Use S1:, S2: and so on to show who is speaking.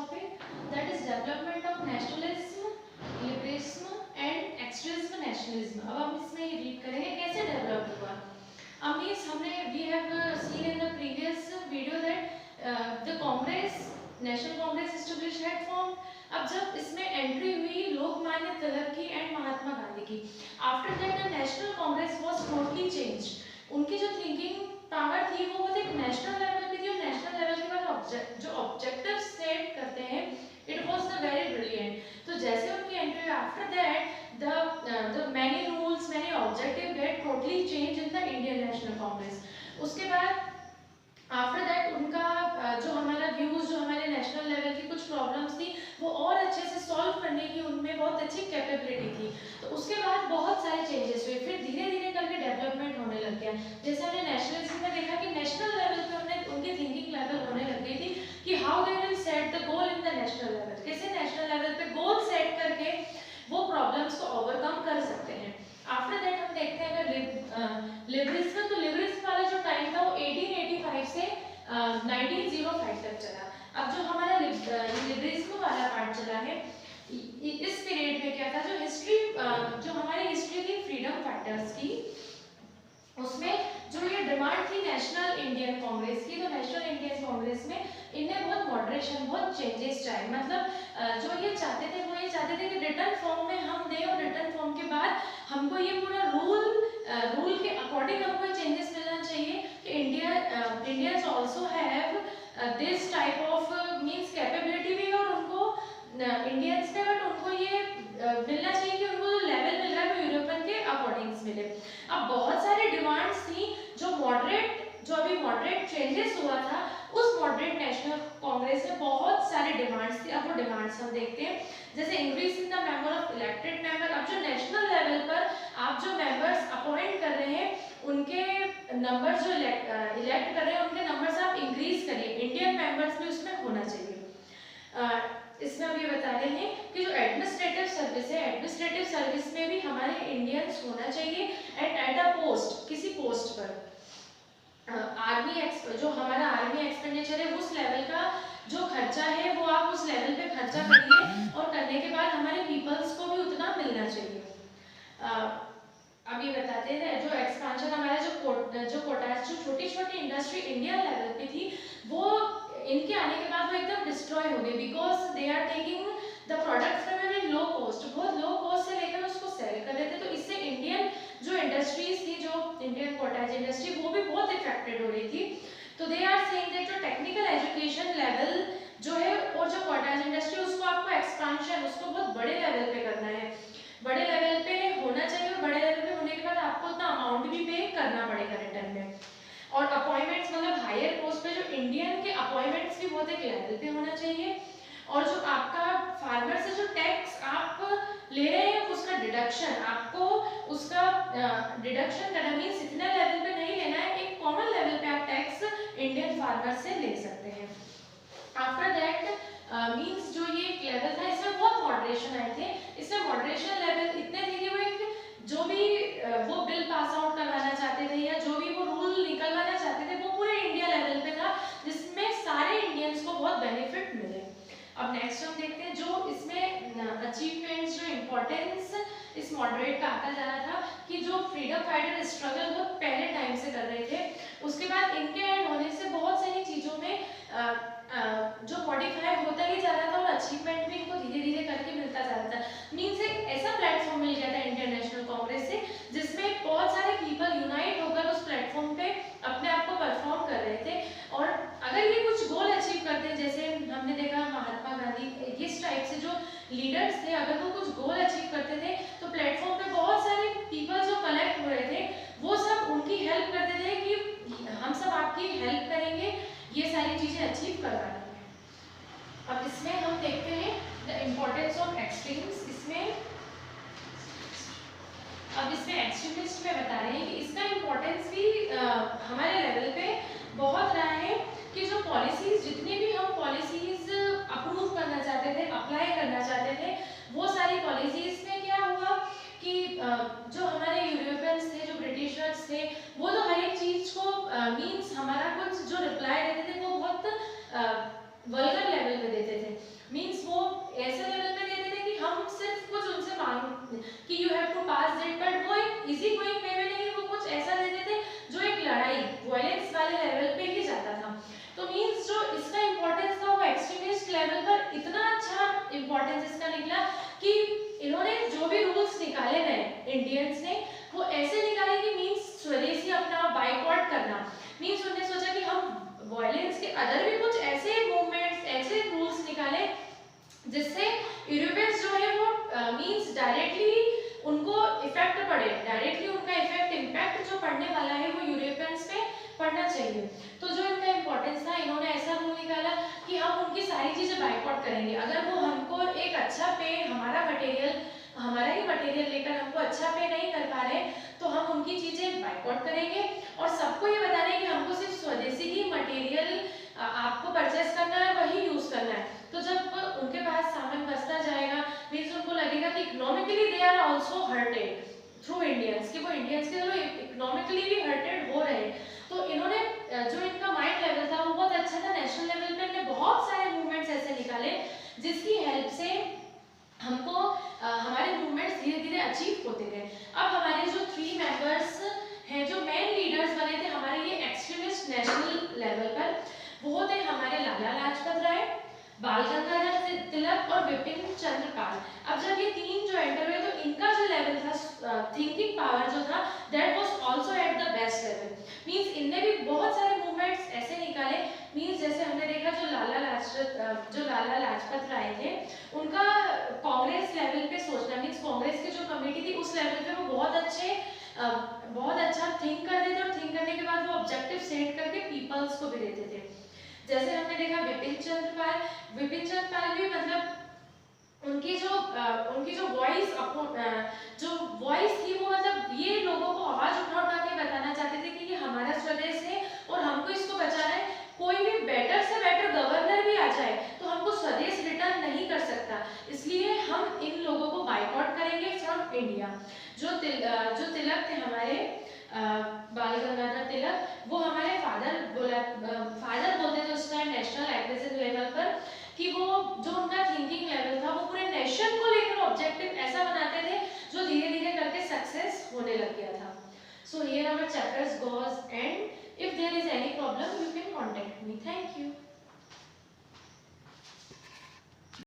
S1: topic, that is development of nationalism, liberalism and extremism nationalism. अब हम इसमें ये रीड करेंगे कैसे डेवलप हुआ. मीन्स हमने we have seen in the previous video that the Congress, National Congress established had formed. अब जब इसमें एंट्री हुई लोकमान्य तिलक की एंड महात्मा गांधी की, after that the national Congress was totally changed. उनकी जो थिंकिंग पावर थी वो एक नेशनल लेवल पे थी और नेशनल लेवल के बाद जो ऑब्जेक्टिव सेट करते हैं it was the very brilliant. तो जैसे उनकी entry after that the many rules many objective get totally change in the Indian National Congress. उसके बाद आफ्टर दैट उनका जो हमारा व्यूज जो हमारे नेशनल लेवल की कुछ प्रॉब्लम्स थी वो और अच्छे से सॉल्व करने की उनमें बहुत अच्छी कैपेबिलिटी थी. तो उसके बाद बहुत सारे चेंजेस हुए, फिर धीरे धीरे करके डेवलपमेंट होने लग गया. जैसे हमने नेशनलिज्म में देखा कि नेशनल लेवल पे उनकी थिंकिंग लेवल होने लग गई थी कि how they will set the goal in the national level, कैसे नेशनल लेवल पे गोल सेट करके वो प्रॉब्लम्स को ओवरकम कर सकते हैं. आफ्टर दैट हम देखते हैं अगर लिबरलिज्म, तो लिबरलिज्म वाला जो टाइम था वो 1885 से 1905 तक चला. अब जो हमारा लिबरलिज्म वाला पार्ट चला है इस पीरियड में क्या था, जो हिस्ट्री जो हमारी हिस्ट्री थी फ्रीडम फाइटर्स की, उसमें जो ये डिमांड थी नेशनल इंडियन कांग्रेस की, तो नेशनल इंडियन कांग्रेस में इन्हें बहुत मॉडरेशन बहुत चेंजेस चाहिए. मतलब जो ये चाहते थे वो ये चाहते थे कि रिटर्न फॉर्म में हम दें और रिटर्न फॉर्म के बाद हमको ये पूरा रूल के अकॉर्डिंग हमको चेंजेस मिलना चाहिए कि Indians also have this type of means capability भी और उनको इंडियंस पे बट उनको ये मिलना चाहिए कि उनको जो लेवल मिल रहा है वो यूरोपियन के अकॉर्डिंग मिले. अब बहुत सारी डिमांड्स थी जो अभी मॉडरेट चेंजेस हुआ था उस मॉडरेट नेशनल कांग्रेस में बहुत सारी डिमांड्स थी. अब वो डिमांड्स हम देखते हैं, जैसे increase in the number of elected member. अब जो नेशनल लेवल पर आप जो मेंबर्स अपॉइंट कर रहे हैं उनके नंबर जो इलेक्ट कर रहे हैं उनके नंबर्स आप इंक्रीज करिए, इंडियन मेंबर्स भी उसमें होना चाहिए. इसमें अब ये बता रहे हैं कि जो एडमिनिस्ट्रेटिव सर्विस है, एडमिनिस्ट्रेटिव सर्विस में भी हमारे इंडियंस होना चाहिए एट अ पोस्ट, किसी पोस्ट पर. आर्मी जो हमारा आर्मी एक्सपेंडिचर है उस लेवल का जो खर्चा है वो आप उस लेवल पे खर्चा करिए और करने के बाद हमारे पीपल्स को भी उतना मिलना चाहिए. अब ये बताते हैं जो एक्सपांशन हमारा जो कोटास जो छोटी छोटी इंडस्ट्री इंडियन लेवल पे थी वो इनके आने के बाद वो एकदम डिस्ट्रॉय हो गई, because they are taking the product from a very low cost, बहुत लो कॉस्ट से लेकर उसको सेल कर रहे थे. तो इससे इंडियन जो इंडस्ट्रीज थी, जो इंडियन कोटाज इंडस्ट्री, वो भी बहुत इफेक्टेड हो रही थी. तो दे आर सेइंग दैट जो टेक्निकल एजुकेशन लेवल जो है और जो कोटाज इंडस्ट्री उसको आपको एक्सपांशन उसको बहुत बड़े लेवल पे करना है, बड़े लेवल पे होना चाहिए और बड़े लेवल पे होने के बाद आपको उतना अमाउंट भी पे करना पड़ेगा रिटर्न में. और अपॉइंटमेंट्स मतलब हायर पोस्ट पे जो इंडियन के अपॉइंटमेंट्स भी बहुत एक लेवल पे होना चाहिए. और जो आपका फार्मर से जो टैक्स आप ले रहे हैं उसका डिडक्शन आपको उसका डिडक्शन करना मीन्स इतना लेवल पे नहीं लेना है, एक कॉमन लेवल पे आप टैक्स इंडियन फार्मर से ले सकते हैं. आफ्टर दैट मीन्स जो ये लेवल था इसमें बहुत मॉडरेशन आए थे. इसमें मॉडरेशन लेवल इतने थे कि वो एक जो भी वो बिल पास आउट करवाना चाहते थे या जो भी वो रूल निकलवाना चाहते थे वो पूरे इंडिया लेवल पे था जिसमें सारे इंडियंस को बहुत बेनिफिट मिले. अब नेक्स्ट हम देखते हैं जो इसमें अचीवमेंट्स जो इम्पोर्टेंस इस मॉडरेट का आता जा रहा था कि जो फ्रीडम फाइटर स्ट्रगल बहुत पहले टाइम से कर रहे थे, उसके बाद इनके ऐड होने से बहुत सारी चीज़ों में जो मॉडिफाई होता ही जा रहा था और अचीवमेंट भी इनको धीरे धीरे करके मिलता जा रहा था. मीन्स एक ऐसा प्लेटफॉर्म मिल गया था इंडियन नेशनल कांग्रेस से जिसमें बहुत सारे पीपल यूनाइट होकर उस प्लेटफॉर्म पे अपने आप को परफॉर्म कर रहे थे. और अगर ये कुछ गोल अचीव करते हैं, जैसे हमने देखा महात्मा गांधी इस टाइप से जो लीडर्स थे, अगर वो कुछ गोल अचीव करते थे तो प्लेटफॉर्म पे बहुत सारे पीपल जो कलेक्ट हो रहे थे वो सब उनकी हेल्प करते थे कि हम सब आपकी हेल्प करेंगे ये सारी चीज़ें अचीव करवाने में. अब इसमें हम देखते हैं द इम्पोर्टेंस ऑफ एक्सट्रीम्स. अब इसमें एक्सट्रीमिस्ट में बता रहे हैं कि इसका इम्पोर्टेंस भी हमारे लेवल पे बहुत रहा है कि जो पॉलिसीज जितनी भी हम पॉलिसीज अप्रूव करना चाहते थे, अप्लाई करना चाहते थे, वो सारी पॉलिसीज में क्या हुआ कि जो हमारे यूरोपियंस थे, जो ब्रिटिशर्स थे, वो तो हर एक चीज को मींस हमारा कुछ जो रिप्लाई देते थे वो बहुत वल्गर लेवल पे देते थे. इम्पोर्टेंस इसका निकला कि इन्होंने जो भी रूल्स निकाले नए इंडियंस ने वो ऐसे निकाले कि मीन्स स्वदेशी अपना बाइकआउट करना, मीन्स उन्होंने सोचा कि हम वायलेंस के अदर भी कुछ ऐसे मूवमेंट्स ऐसे रूल्स निकाले जिससे यूरोपियंस जो है वो मीन्स डायरेक्टली उनको इफेक्ट पड़े, डायरेक्टली उनका इफेक्ट इम्पैक्ट जो पड़ने वाला है वो यूरोपियंस पे पड़ना चाहिए। तो जो इनका इंपॉर्टेंस था, इन्होंने ऐसा रूल निकाला कि हम उनकी सारी चीजें बाइकआउट करेंगे, अगर वो हमको एक अच्छा पे हमारा ही मटेरियल लेकर हमको अच्छा पे नहीं कर पा रहे तो हम उनकी चीजें बाइकआउट करेंगे और सबको ये बताना है कि हमको सिर्फ स्वदेशी ही मटेरियल आपको परचेस करना है, वही यूज करना है। तो जब उनके पास सामान बचता जाएगा मीन्स उनको लगेगा कि economically they are also hurted through Indians, कि वो इंडियंस के थ्रू इकोनॉमिकली भी हर्टेड हो रहे हैं। तो इन्होंने जो इनका माइंड लेवल था वो बहुत अच्छा था, नेशनल लेवल पे इन्होंने बहुत सारे मूवमेंट्स ऐसे निकाले जिसकी हेल्प से हमको हमारे मूवमेंट्स धीरे धीरे अचीव होते गए। अब हमारे जो 3 मेंबर्स हैं जो मेन लीडर्स बने थे हमारे ये एक्सट्रीमिस्ट नेशनल लेवल पर, वो थे हमारे लाला लाजपत राय, बाल गंगाधर तिलक और विपिन चंद्र पाल। अब जब ये 3 जो एंटर हुए तो इनका जो लेवल था थिंकिंग पावर जो था that was also at the best level, means इनने भी बहुत सारे मूवमेंट्स ऐसे निकाले, मींस जैसे हमने देखा जो लाला लाजपत राय थे उनका कांग्रेस लेवल पे सोचना, मींस कांग्रेस की जो कमेटी थी उस लेवल पे वो बहुत अच्छा थिंक करते थे और थिंक करने के बाद वो ऑब्जेक्टिव सेट करके पीपल्स को भी देते थे। जैसे हमने देखा विपिन चंद्र पाल भी मतलब उनकी जो वॉइस थी वो मतलब ये लोगों को आवाज उठा के बताना चाहते थे कि ये हमारा स्वदेश है और हमको इसको बचाना है, कोई भी बेटर से बेटर गवर्नर भी आ जाए तो हमको स्वदेश रिटर्न नहीं कर सकता, इसलिए हम इन लोगों को बाइकआउट करेंगे फ्रॉम इंडिया। जो तिलक थे हमारे बाल गंगाधर तिलक, वो हमारे फादर बोलते थे उस टाइम नेशनल एग्रीकल्चर लेवल पर, कि वो जो उनका थिंकिंग लेवल था वो पूरे नेशन को लेकर ऑब्जेक्टिव ऐसा बनाते थे जो धीरे धीरे करके सक्सेस होने लग गया था। So here our chapters goes and if there is any problem you can contact me. Thank you.